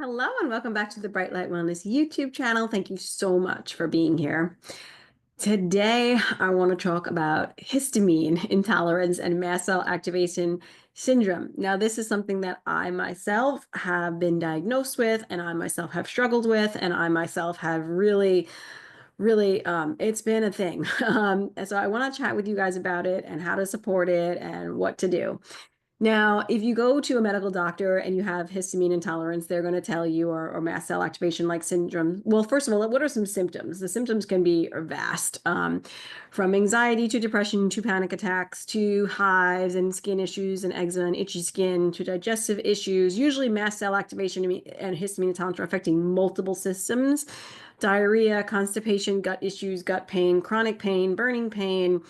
Hello and welcome back to the Bright Light Wellness YouTube channel. Thank you so much for being here. Today, I want to talk about histamine intolerance and mast cell activation syndrome. Now, this is something that I myself have been diagnosed with, and I myself have struggled with, and I myself have really, it's been a thing. And so I want to chat with you guys about it and how to support it and what to do. Now, if you go to a medical doctor and you have histamine intolerance, they're going to tell you, or mast cell activation like syndrome. Well, first of all, what are some symptoms? The symptoms can be vast, from anxiety to depression to panic attacks to hives and skin issues and eczema and itchy skin to digestive issues. Usually, mast cell activation and histamine intolerance are affecting multiple systems: diarrhea, constipation, gut issues, gut pain, chronic pain, burning pain,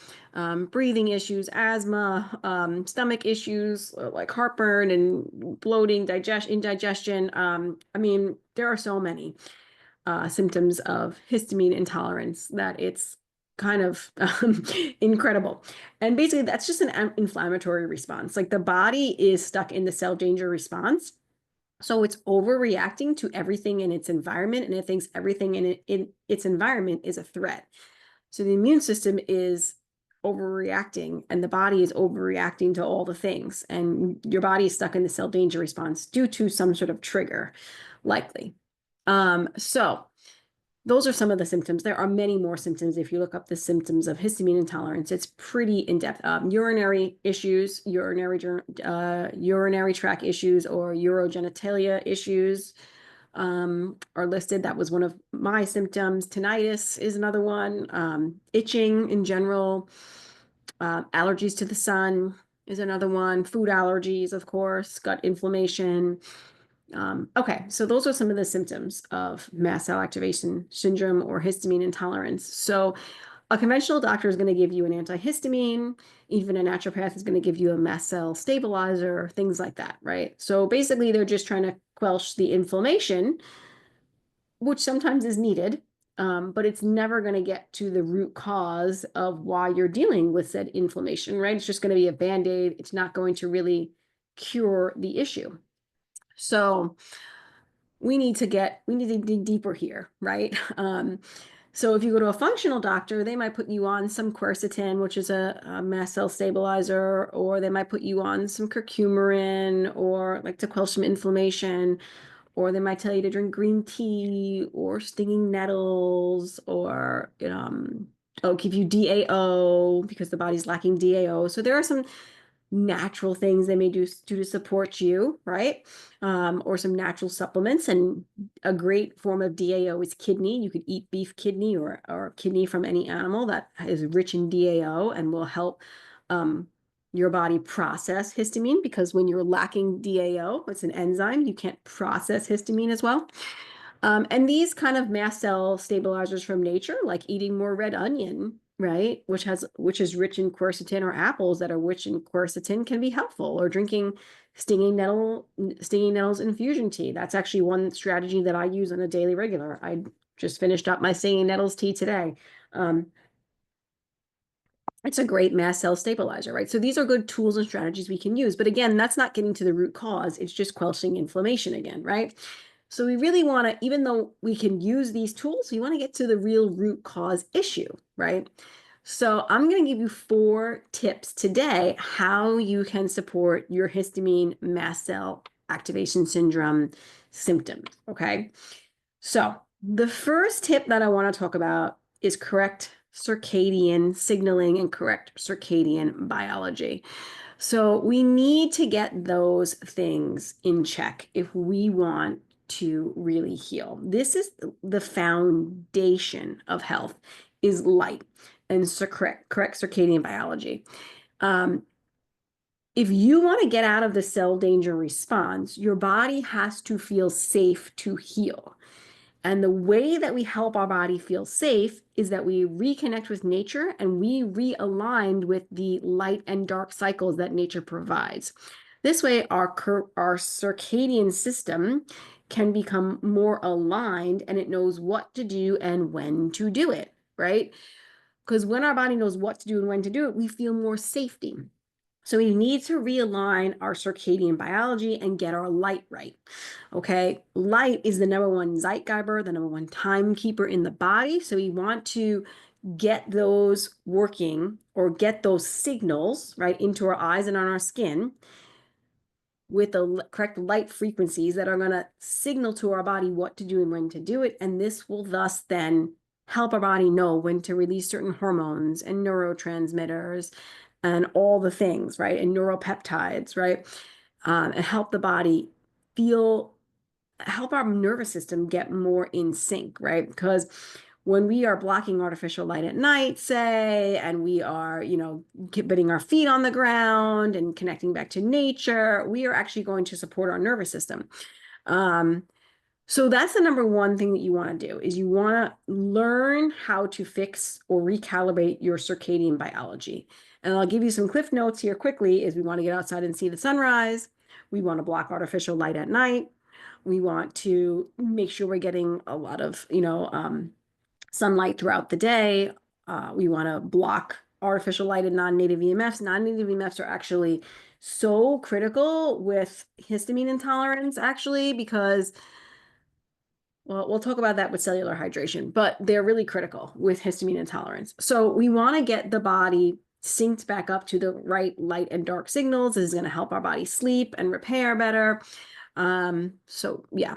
breathing issues, asthma, stomach issues like heartburn and bloating, indigestion. I mean, there are so many symptoms of histamine intolerance that it's kind of incredible. And basically, that's just an inflammatory response. Like the body is stuck in the cell danger response. So it's overreacting to everything in its environment, and it thinks everything in its environment is a threat. So the immune system is overreacting, and the body is overreacting to all the things. And your body is stuck in the cell danger response due to some sort of trigger, likely. So those are some of the symptoms. There are many more symptoms. If you look up the symptoms of histamine intolerance, it's pretty in-depth. Urinary issues, urinary tract issues, or urogenitalia issues are listed. That was one of my symptoms. Tinnitus is another one. Itching in general. Allergies to the sun is another one. Food allergies, of course. Gut inflammation. Okay, so those are some of the symptoms of mast cell activation syndrome or histamine intolerance. So a conventional doctor is going to give you an antihistamine. Even a naturopath is going to give you a mast cell stabilizer, things like that, right? So basically, they're just trying to quench the inflammation, which sometimes is needed, but it's never going to get to the root cause of why you're dealing with said inflammation, right? It's just going to be a Band-Aid. It's not going to really cure the issue. So we need to dig deeper here, right? So if you go to a functional doctor, they might put you on some quercetin, which is a mast cell stabilizer, or they might put you on some curcumin, or like to quell some inflammation, or they might tell you to drink green tea or stinging nettles, or give you DAO because the body's lacking DAO. So there are some natural things they may do to support you, right? Or some natural supplements. And a great form of DAO is kidney. You could eat beef kidney or kidney from any animal that is rich in DAO and will help your body process histamine, because when you're lacking DAO, it's an enzyme, you can't process histamine as well. And these kind of mast cell stabilizers from nature, like eating more red onion, right, which is rich in quercetin, or apples that are rich in quercetin, can be helpful, or drinking stinging nettles infusion tea. That's actually one strategy that I use on a daily regular. I just finished up my stinging nettles tea today. It's a great mast cell stabilizer, right? So these are good tools and strategies we can use. But again, that's not getting to the root cause. It's just quenching inflammation again, right? So we really want to, even though we can use these tools, we want to get to the real root cause issue, right? So I'm going to give you 4 tips today how you can support your histamine mast cell activation syndrome symptoms, okay? So the first tip that I want to talk about is correct circadian signaling and correct circadian biology. So we need to get those things in check if we want to really heal. This is the foundation of health, is light and correct circadian biology. If you want to get out of the cell danger response, your body has to feel safe to heal. And the way that we help our body feel safe is that we reconnect with nature and we realign with the light and dark cycles that nature provides. This way, our circadian system can become more aligned, and it knows what to do and when to do it, right? Because when our body knows what to do and when to do it, we feel more safety. So we need to realign our circadian biology and get our light right. Okay, light is the number one Zeitgeber, the number one timekeeper in the body. So we want to get those working, or get those signals right into our eyes and on our skin with the correct light frequencies that are going to signal to our body what to do and when to do it. And this will thus then help our body know when to release certain hormones and neurotransmitters and all the things, right? And neuropeptides, right? And help the body help our nervous system get more in sync, right? Because when we are blocking artificial light at night, say, and we are, putting our feet on the ground and connecting back to nature, we are actually going to support our nervous system. So that's the number one thing that you want to do, is you want to learn how to fix or recalibrate your circadian biology. And I'll give you some cliff notes here quickly. Is we want to get outside and see the sunrise. We want to block artificial light at night. We want to make sure we're getting a lot of, sunlight throughout the day. We want to block artificial light and non-native EMFs. Non-native EMFs are actually so critical with histamine intolerance, actually, because, well, we'll talk about that with cellular hydration, but they're really critical with histamine intolerance. So we want to get the body synced back up to the right light and dark signals. This is going to help our body sleep and repair better. So yeah.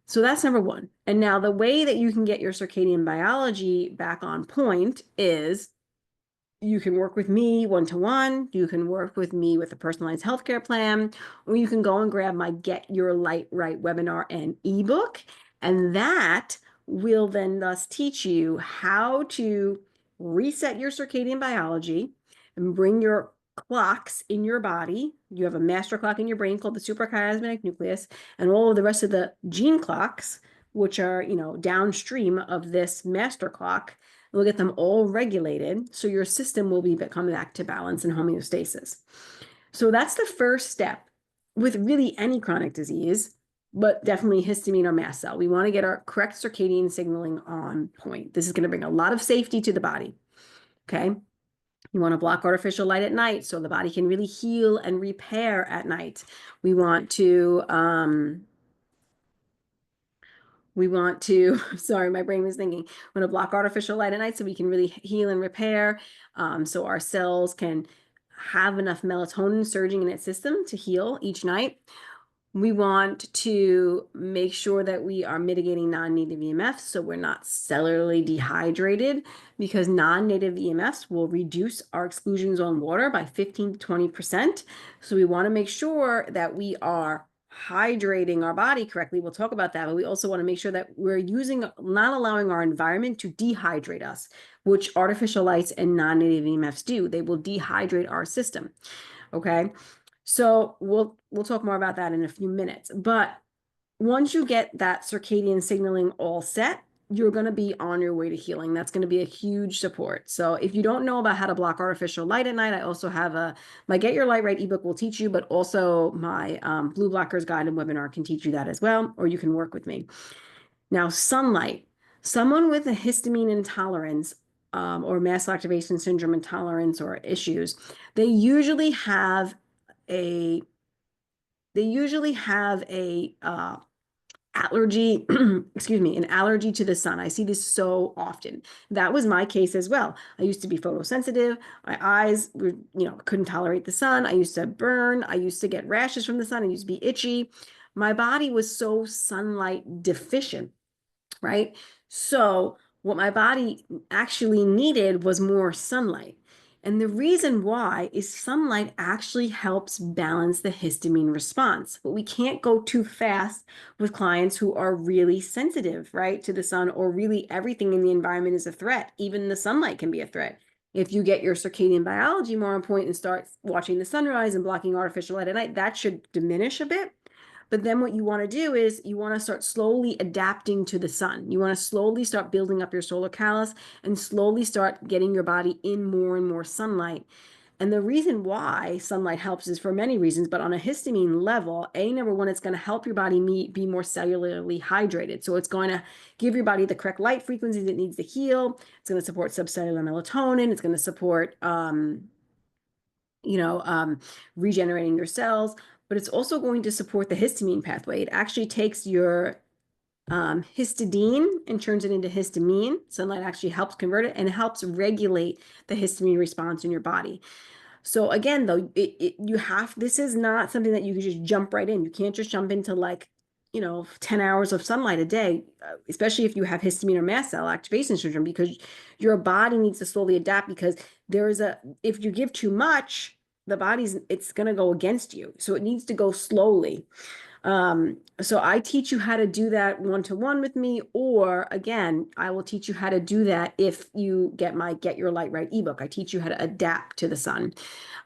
So that's number one. And now the way that you can get your circadian biology back on point is you can work with me one-to-one. You can work with me with a personalized healthcare plan, or you can go and grab my Get Your Light Right webinar and ebook. And that will then thus teach you how to reset your circadian biology and bring your clocks in your body. You have a master clock in your brain called the suprachiasmatic nucleus, and all of the rest of the gene clocks, which are, downstream of this master clock. We'll get them all regulated, so your system will be coming back to balance and homeostasis. So that's the first step with really any chronic disease, but definitely histamine or mast cell. We want to get our correct circadian signaling on point. This is going to bring a lot of safety to the body. Okay. You want to block artificial light at night so the body can really heal and repair at night. We want to, sorry, my brain was thinking, we want to block artificial light at night so we can really heal and repair, so our cells can have enough melatonin surging in its system to heal each night. We want to make sure that we are mitigating non-native EMFs so we're not cellularly dehydrated, because non-native EMFs will reduce our exclusions on water by 15 to 20%. So we want to make sure that we are hydrating our body correctly. We'll talk about that, but we also want to make sure that we're not allowing our environment to dehydrate us, which artificial lights and non-native EMFs do. They will dehydrate our system. Okay. So we'll talk more about that in a few minutes. But once you get that circadian signaling all set, you're going to be on your way to healing. That's going to be a huge support. So if you don't know about how to block artificial light at night, I also have my Get Your Light Right ebook will teach you, but also my Blue Blockers Guided webinar can teach you that as well, or you can work with me. Now, sunlight. Someone with a histamine intolerance or mast cell activation syndrome intolerance or issues, they usually have a allergy, excuse me, an allergy to the sun. I see this so often. That was my case as well. I used to be photosensitive. My eyes were, couldn't tolerate the sun. I used to burn. I used to get rashes from the sun. I used to be itchy. My body was so sunlight deficient, right? So what my body actually needed was more sunlight. And the reason why is sunlight actually helps balance the histamine response, but we can't go too fast with clients who are really sensitive, right, to the sun, or really everything in the environment is a threat. Even the sunlight can be a threat. If you get your circadian biology more on point and start watching the sunrise and blocking artificial light at night, that should diminish a bit. But then what you want to do is you want to start slowly adapting to the sun. You want to slowly start building up your solar callus and slowly start getting your body in more and more sunlight. And the reason why sunlight helps is for many reasons, but on a histamine level, number one, it's going to help your body be more cellularly hydrated. So it's going to give your body the correct light frequencies it needs to heal. It's going to support subcellular melatonin. It's going to support regenerating your cells, but it's also going to support the histamine pathway. It actually takes your histidine and turns it into histamine. Sunlight actually helps convert it and it helps regulate the histamine response in your body. So again, though, this is not something that you can just jump right in. You can't just jump into 10 hours of sunlight a day, especially if you have histamine or mast cell activation syndrome, because your body needs to slowly adapt, because if you give too much, it's going to go against you. So it needs to go slowly. So I teach you how to do that one-to-one with me, or again, I will teach you how to do that if you get my Get Your Light Right ebook. I teach you how to adapt to the sun.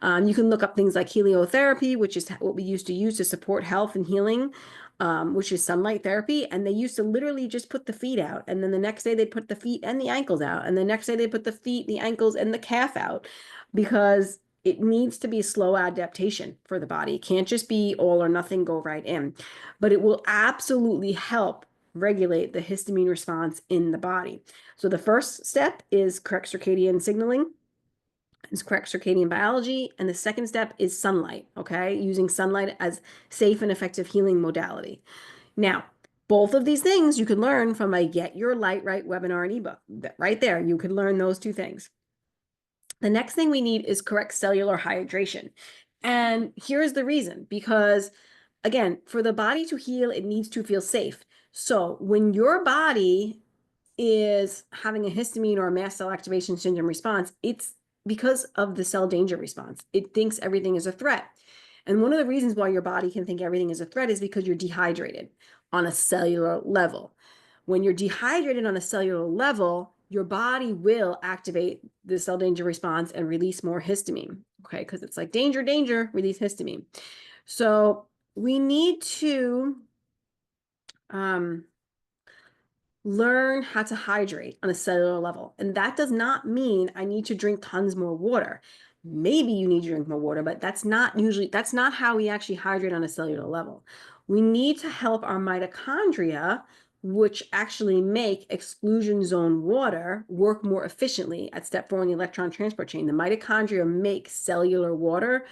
You can look up things like heliotherapy, which is what we used to use to support health and healing, which is sunlight therapy. And they used to literally just put the feet out. And then the next day they'd put the feet and the ankles out. And the next day they put the feet, the ankles, and the calf out, because it needs to be slow adaptation for the body. It can't just be all or nothing, go right in. But it will absolutely help regulate the histamine response in the body. So the first step is correct circadian signaling, is correct circadian biology. And the second step is sunlight, okay? Using sunlight as safe and effective healing modality. Now, both of these things you can learn from a Get Your Light Right webinar and ebook. Right there, you can learn those two things. The next thing we need is correct cellular hydration. And here's the reason, because again, for the body to heal, it needs to feel safe. So when your body is having a histamine or a mast cell activation syndrome response, it's because of the cell danger response. It thinks everything is a threat. And one of the reasons why your body can think everything is a threat is because you're dehydrated on a cellular level. When you're dehydrated on a cellular level, your body will activate the cell danger response and release more histamine, okay? Because it's like, danger, danger, release histamine. So we need to learn how to hydrate on a cellular level. And that does not mean I need to drink tons more water. Maybe you need to drink more water, but that's not how we actually hydrate on a cellular level. We need to help our mitochondria, which actually make exclusion zone water, work more efficiently at step 4 in the electron transport chain. The mitochondria make cellular water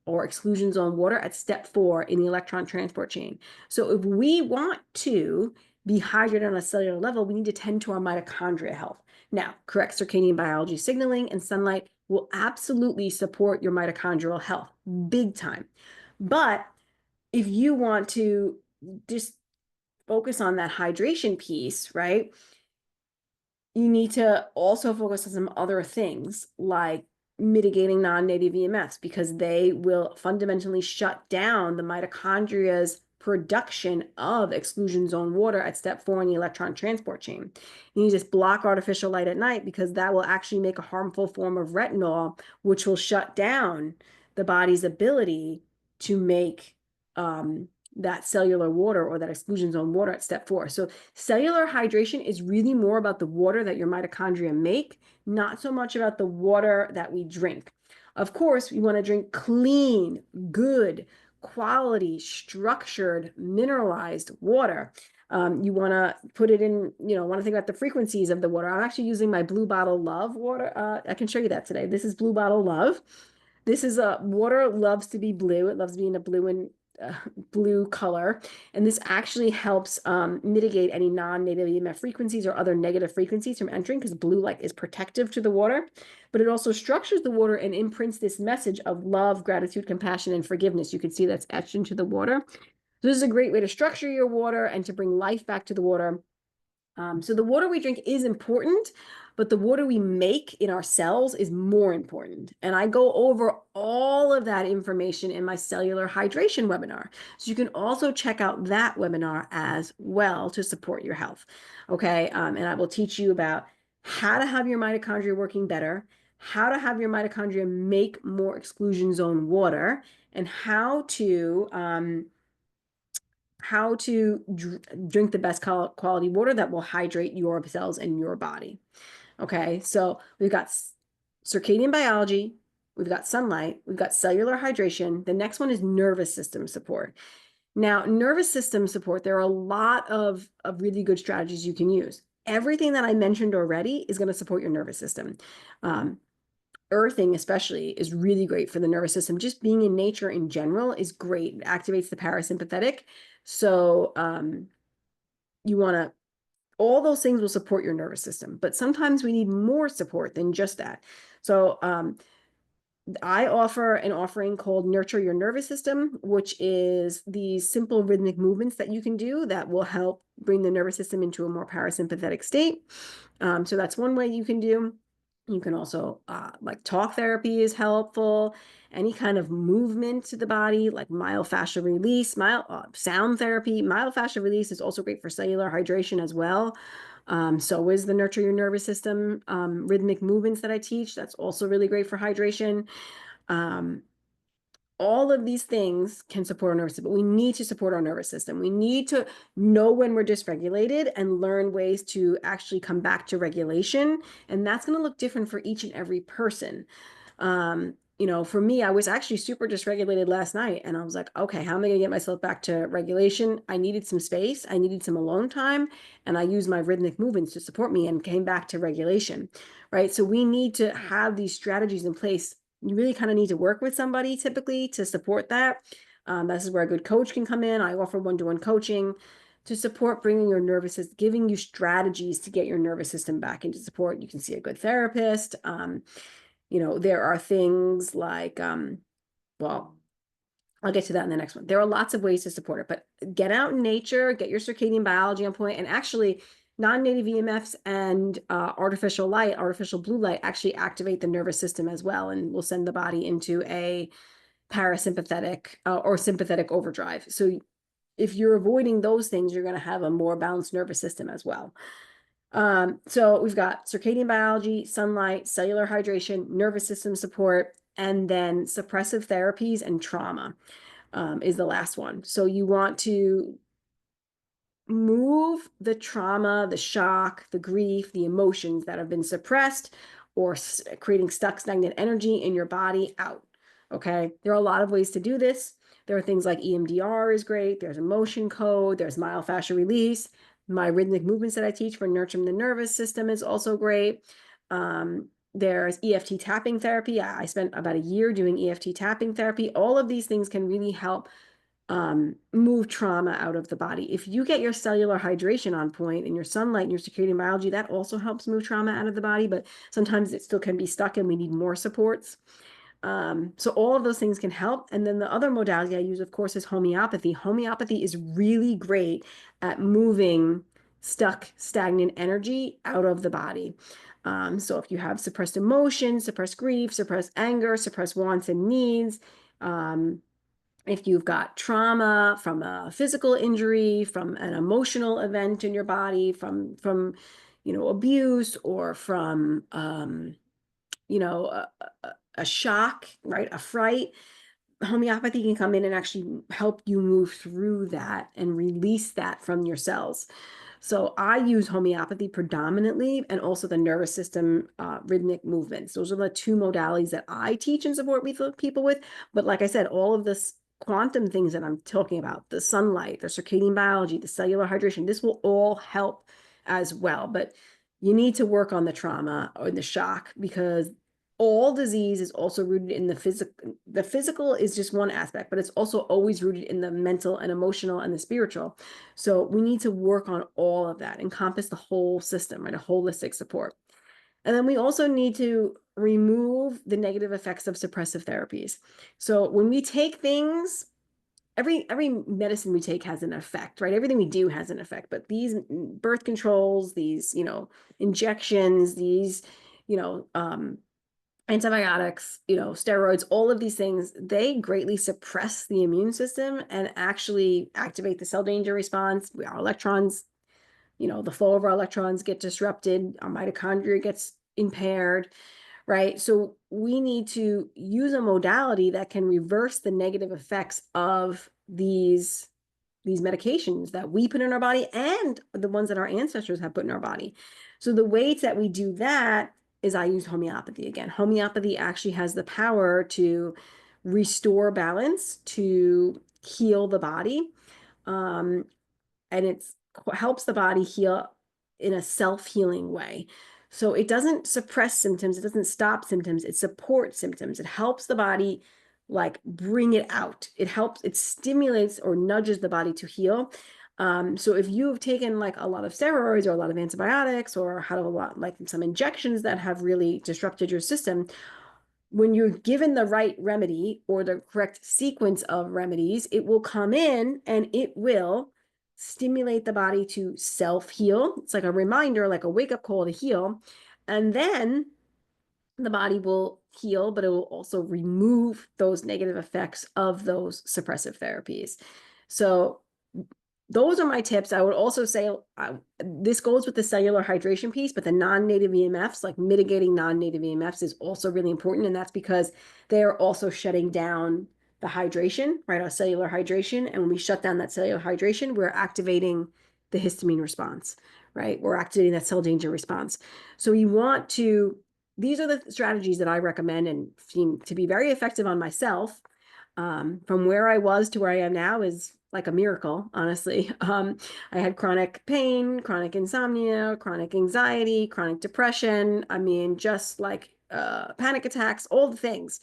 or exclusion zone water at step 4 in the electron transport chain. So if we want to be hydrated on a cellular level, we need to tend to our mitochondria health. Now, correct circadian biology signaling and sunlight will absolutely support your mitochondrial health, big time. But if you want to just focus on that hydration piece, right, you need to also focus on some other things like mitigating non-native EMFs, because they will fundamentally shut down the mitochondria's production of exclusion zone water at step 4 in the electron transport chain. You need to just block artificial light at night, because that will actually make a harmful form of retinol, which will shut down the body's ability to make that cellular water or that exclusion zone water at step 4. So cellular hydration is really more about the water that your mitochondria make, not so much about the water that we drink. Of course, we want to drink clean, good, quality, structured, mineralized water. You want to put it in, want to think about the frequencies of the water. I'm actually using my Blue Bottle Love water. I can show you that today. This is Blue Bottle Love. This is water loves to be blue. It loves being a blue color. And this actually helps mitigate any non-native EMF frequencies or other negative frequencies from entering, because blue light is protective to the water, but it also structures the water and imprints this message of love, gratitude, compassion, and forgiveness. You can see that's etched into the water. So this is a great way to structure your water and to bring life back to the water. So the water we drink is important, but the water we make in our cells is more important. And I go over all of that information in my cellular hydration webinar. So you can also check out that webinar as well to support your health. Okay. And I will teach you about how to have your mitochondria working better, how to have your mitochondria make more exclusion zone water, and how to drink the best quality water that will hydrate your cells and your body. Okay, so we've got circadian biology, we've got sunlight, we've got cellular hydration. The next one is nervous system support. Now, nervous system support, there are a lot of really good strategies you can use. Everything that I mentioned already is going to support your nervous system. earthing especially is really great for the nervous system. Just being in nature in general is great. It activates the parasympathetic. So you want to, all those things will support your nervous system, but sometimes we need more support than just that. So I offer an offering called Nurture Your Nervous System, which is these simple rhythmic movements that you can do that will help bring the nervous system into a more parasympathetic state. So that's one way you can do. You can also, like talk therapy is helpful. Any kind of movement to the body, like myofascial release, sound therapy. Myofascial release is also great for cellular hydration as well. So is the Nurture Your Nervous System rhythmic movements that I teach. That's also really great for hydration. All of these things can support our nervous system, but we need to support our nervous system. We need to know when we're dysregulated and learn ways to actually come back to regulation. And that's going to look different for each and every person. For me, I was actually super dysregulated last night, and I was like, okay, how am I going to get myself back to regulation? I needed some space. I needed some alone time, and I used my rhythmic movements to support me and came back to regulation, right? So we need to have these strategies in place. You really kind of need to work with somebody typically to support that. This is where a good coach can come in. I offer one-to-one coaching to support bringing your nervous system, giving you strategies to get your nervous system back into support. You can see a good therapist. There are things like, well, I'll get to that in the next one. There are lots of ways to support it, but get out in nature, get your circadian biology on point, and actually non-native EMFs and artificial blue light actually activate the nervous system as well, and will send the body into a parasympathetic or sympathetic overdrive. So if you're avoiding those things, you're going to have a more balanced nervous system as well. So we've got circadian biology, sunlight, cellular hydration, nervous system support, and then suppressive therapies and trauma is the last one. So you want to move the trauma, the shock, the grief, the emotions that have been suppressed or creating stuck, stagnant energy in your body out. Okay. There are a lot of ways to do this. There are things like EMDR is great. There's emotion code. There's myofascial release. My rhythmic movements that I teach for nurturing the nervous system is also great. There's EFT tapping therapy. I spent about a year doing EFT tapping therapy. All of these things can really help move trauma out of the body. If you get your cellular hydration on point and your sunlight and your circadian biology, that also helps move trauma out of the body, but sometimes it still can be stuck and we need more supports. So all of those things can help. And then the other modality I use, of course, is homeopathy. Homeopathy is really great at moving stuck, stagnant energy out of the body. So if you have suppressed emotions, suppressed grief, suppressed anger, suppressed wants and needs, if you've got trauma from a physical injury, from an emotional event in your body, from abuse, or from a shock, right? A fright, homeopathy can come in and actually help you move through that and release that from your cells. So I use homeopathy predominantly, and also the nervous system rhythmic movements. Those are the two modalities that I teach and support people with. But like I said, all of this quantum things that I'm talking about, the sunlight, the circadian biology, the cellular hydration, this will all help as well. But you need to work on the trauma or the shock, because all disease is also rooted in the physical. The physical is just one aspect, but it's also always rooted in the mental and emotional and the spiritual. So we need to work on all of that, encompass the whole system, right? A holistic support. And then we also need to remove the negative effects of suppressive therapies. So when we take things, every medicine we take has an effect, right? Everything we do has an effect, but these birth controls, these, injections, these, antibiotics, steroids, all of these things, they greatly suppress the immune system and actually activate the cell danger response. Our electrons, the flow of our electrons get disrupted, our mitochondria gets impaired, right? So we need to use a modality that can reverse the negative effects of these medications that we put in our body and the ones that our ancestors have put in our body. So the ways that we do that is I use homeopathy again. Homeopathy actually has the power to restore balance, to heal the body. And it helps the body heal in a self-healing way. So it doesn't suppress symptoms. It doesn't stop symptoms. It supports symptoms. It helps the body like bring it out. It stimulates or nudges the body to heal. So if you've taken like a lot of steroids or a lot of antibiotics or had a lot, like some injections that have really disrupted your system, when you're given the right remedy or the correct sequence of remedies, it will come in and it will stimulate the body to self-heal. It's like a reminder, like a wake-up call to heal. And then the body will heal, but it will also remove those negative effects of those suppressive therapies. So those are my tips. I would also say this goes with the cellular hydration piece, but the non-native EMFs, like mitigating non-native EMFs, is also really important. And that's because they are also shutting down the hydration, right? Our cellular hydration. And when we shut down that cellular hydration, we're activating the histamine response, right? We're activating that cell danger response. So you want to, these are the strategies that I recommend and seem to be very effective on myself. From where I was to where I am now is like a miracle, honestly. I had chronic pain, chronic insomnia, chronic anxiety, chronic depression. I mean, just like panic attacks, all the things.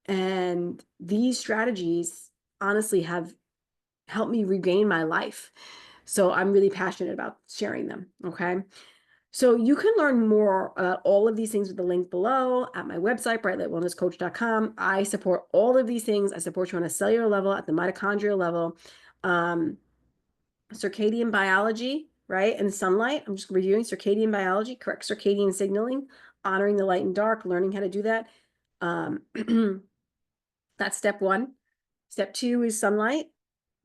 And these strategies honestly have helped me regain my life. So I'm really passionate about sharing them. Okay. So you can learn more about all of these things with the link below at my website, brightlightwellnesscoach.com. I support all of these things. I support you on a cellular level, at the mitochondrial level, circadian biology, right? And sunlight. I'm just reviewing circadian biology, correct circadian signaling, honoring the light and dark, learning how to do that. That's step one. Step two is sunlight.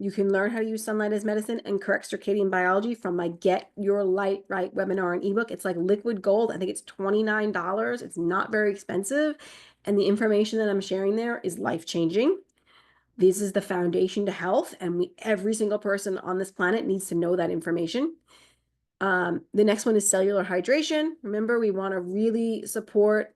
You can learn how to use sunlight as medicine and correct circadian biology from my Get Your Light Right webinar and ebook. It's like liquid gold. I think it's $29. It's not very expensive. And the information that I'm sharing there is life-changing. This is the foundation to health, and every single person on this planet needs to know that information. The next one is cellular hydration. Remember, we want to really support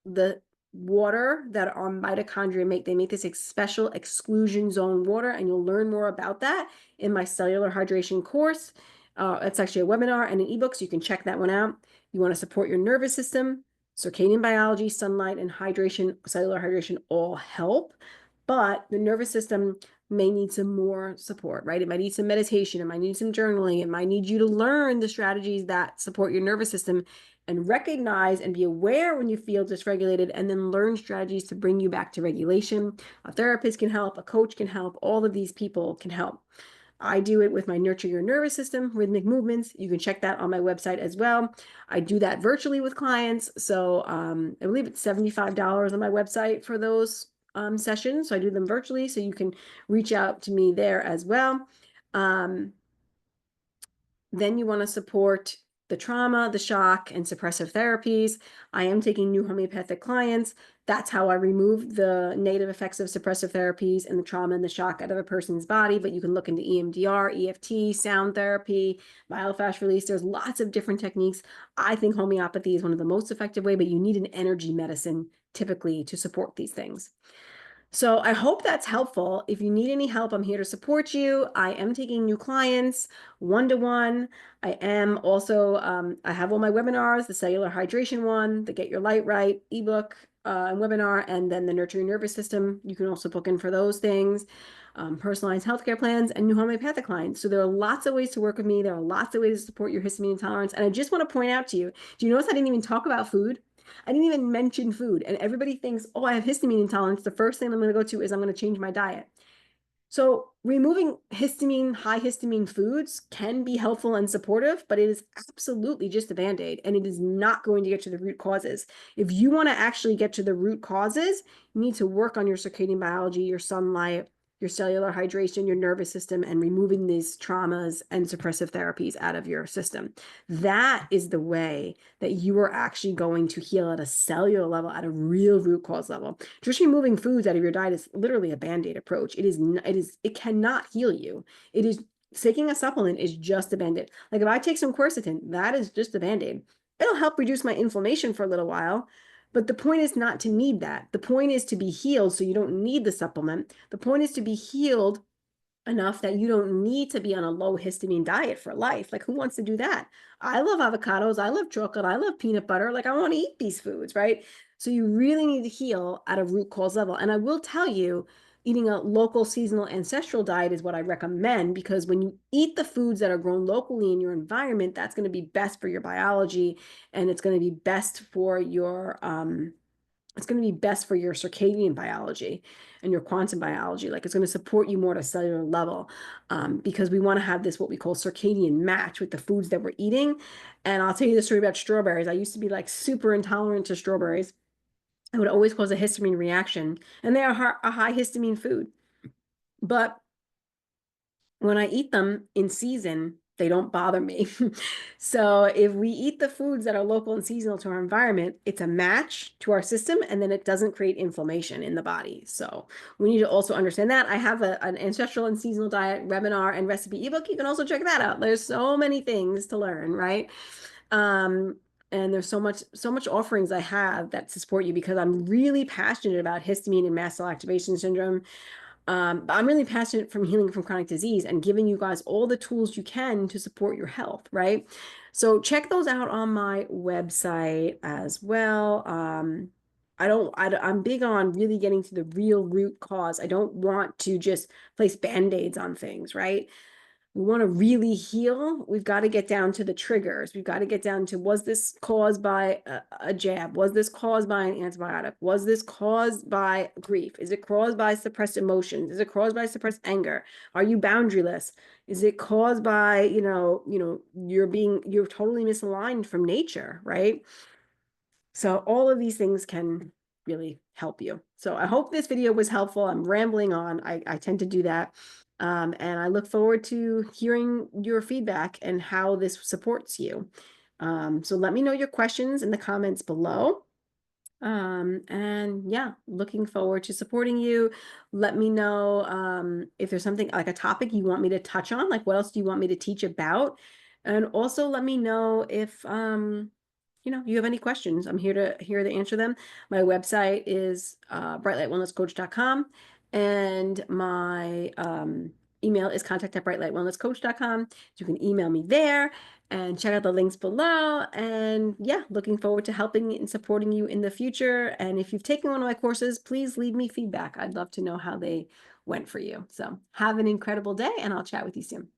the water that our mitochondria make. They make this special exclusion zone water, and you'll learn more about that in my cellular hydration course. It's actually a webinar and an ebook, so you can check that one out. You want to support your nervous system. Circadian biology, sunlight, and hydration, cellular hydration all help, but the nervous system may need some more support, right? It might need some meditation. It might need some journaling. It might need you to learn the strategies that support your nervous system and recognize and be aware when you feel dysregulated, and then learn strategies to bring you back to regulation. A therapist can help, a coach can help, all of these people can help. I do it with my Nurture Your Nervous System, rhythmic movements. You can check that on my website as well. I do that virtually with clients. So I believe it's $75 on my website for those sessions. So I do them virtually, so you can reach out to me there as well. Then you want to support the trauma, the shock, and suppressive therapies. I am taking new homeopathic clients. That's how I remove the negative effects of suppressive therapies and the trauma and the shock out of a person's body. But you can look into EMDR, EFT, sound therapy, myofascial release. There's lots of different techniques. I think homeopathy is one of the most effective way, but you need an energy medicine typically to support these things. So I hope that's helpful. If you need any help, I'm here to support you. I am taking new clients one-to-one. I am also, I have all my webinars, the cellular hydration one, the Get Your Light Right ebook and webinar, and then the Nurture Your Nervous System. You can also book in for those things, personalized healthcare plans, and new homeopathic clients. So there are lots of ways to work with me. There are lots of ways to support your histamine intolerance. And I just want to point out to you, do you notice I didn't even talk about food? I didn't even mention food. And everybody thinks, oh, I have histamine intolerance. The first thing I'm going to go to is I'm going to change my diet. So removing histamine, high histamine foods can be helpful and supportive, but it is absolutely just a Band-Aid, and it is not going to get to the root causes. If you want to actually get to the root causes, you need to work on your circadian biology, your sunlight, your cellular hydration, your nervous system, and removing these traumas and suppressive therapies out of your system. That is the way that you are actually going to heal at a cellular level, at a real root cause level. Just removing foods out of your diet is literally a Band-Aid approach. It cannot heal you. It is taking a supplement is just a Band-Aid. Like if I take some quercetin, that is just a Band-Aid. It'll help reduce my inflammation for a little while, but the point is not to need that. The point is to be healed, so you don't need the supplement. The point is to be healed enough that you don't need to be on a low histamine diet for life. Like, who wants to do that? I love avocados. I love chocolate. I love peanut butter. Like, I want to eat these foods, right? So you really need to heal at a root cause level. And I will tell you, eating a local, seasonal, ancestral diet is what I recommend, because when you eat the foods that are grown locally in your environment, that's going to be best for your biology, and it's going to be best for your it's going to be best for your circadian biology and your quantum biology. Like, it's going to support you more at a cellular level, because we want to have this, what we call circadian match with the foods that we're eating. And I'll tell you the story about strawberries. I used to be like super intolerant to strawberries. It would always cause a histamine reaction, and they are a high histamine food. But when I eat them in season, they don't bother me. So if we eat the foods that are local and seasonal to our environment, it's a match to our system, and then it doesn't create inflammation in the body. So we need to also understand that. I have an ancestral and seasonal diet webinar and recipe ebook. You can also check that out. There's so many things to learn, right? And there's so much offerings I have that support you, because I'm really passionate about histamine and mast cell activation syndrome. But I'm really passionate from healing from chronic disease and giving you guys all the tools you can to support your health, right? So check those out on my website as well. I'm big on really getting to the real root cause. I don't want to just place band-aids on things, right? We want to really heal. We've got to get down to the triggers. We've got to get down to, was this caused by a jab? Was this caused by an antibiotic? Was this caused by grief? Is it caused by suppressed emotions? Is it caused by suppressed anger? Are you boundaryless? Is it caused by, you're totally misaligned from nature, right? So all of these things can really help you. So I hope this video was helpful. I'm rambling on. I tend to do that. And I look forward to hearing your feedback and how this supports you. So let me know your questions in the comments below. And yeah, looking forward to supporting you. Let me know if there's something like a topic you want me to touch on, like what else do you want me to teach about? And also let me know if you have any questions. I'm here to answer them. My website is brightlightwellnesscoach.com, and my email is contact@brightlightwellnesscoach.com. You can email me there and check out the links below. And yeah, looking forward to helping and supporting you in the future. And if you've taken one of my courses, please leave me feedback. I'd love to know how they went for you. So have an incredible day, and I'll chat with you soon.